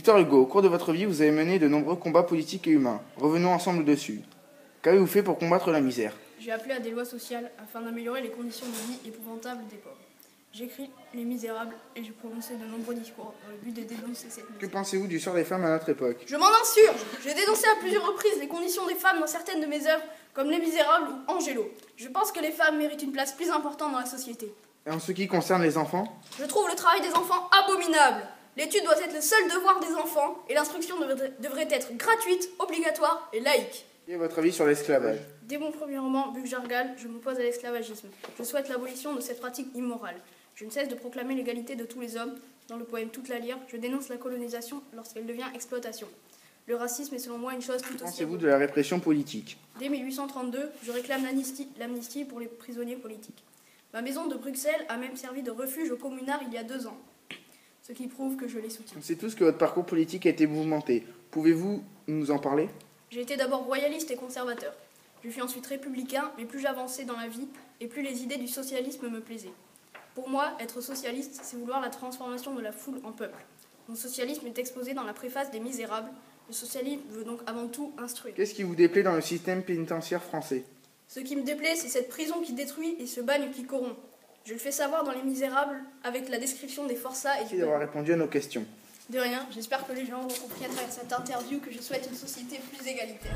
Victor Hugo, au cours de votre vie, vous avez mené de nombreux combats politiques et humains. Revenons ensemble dessus. Qu'avez-vous fait pour combattre la misère? J'ai appelé à des lois sociales afin d'améliorer les conditions de vie épouvantables des pauvres. J'ai écrit Les Misérables et j'ai prononcé de nombreux discours dans le but de dénoncer cette misère. Que pensez-vous du sort des femmes à notre époque? Je m'en insurge. J'ai dénoncé à plusieurs reprises les conditions des femmes dans certaines de mes œuvres, comme Les Misérables ou Angelo. Je pense que les femmes méritent une place plus importante dans la société. Et en ce qui concerne les enfants? Je trouve le travail des enfants abominable. L'étude doit être le seul devoir des enfants et l'instruction devrait être gratuite, obligatoire et laïque. Quel est votre avis sur l'esclavage? Dès mon premier roman, Buck Jargal, je m'oppose à l'esclavagisme. Je souhaite l'abolition de cette pratique immorale. Je ne cesse de proclamer l'égalité de tous les hommes. Dans le poème Toute la lyre, je dénonce la colonisation lorsqu'elle devient exploitation. Le racisme est selon moi une chose tout aussi... Pensez-vous de la répression politique? Dès 1832, je réclame l'amnistie pour les prisonniers politiques. Ma maison de Bruxelles a même servi de refuge aux communards il y a 2 ans, ce qui prouve que je les soutiens. On sait tous que votre parcours politique a été mouvementé. Pouvez-vous nous en parler? J'ai été d'abord royaliste et conservateur. Je fus ensuite républicain, mais plus j'avançais dans la vie, et plus les idées du socialisme me plaisaient. Pour moi, être socialiste, c'est vouloir la transformation de la foule en peuple. Mon socialisme est exposé dans la préface des Misérables. Le socialisme veut donc avant tout instruire. Qu'est-ce qui vous déplaît dans le système pénitentiaire français? Ce qui me déplaît, c'est cette prison qui détruit et ce bagne qui corrompt. Je le fais savoir dans Les Misérables avec la description des forçats et Merci d'avoir répondu à nos questions. De rien, j'espère que les gens auront compris à travers cette interview que je souhaite une société plus égalitaire.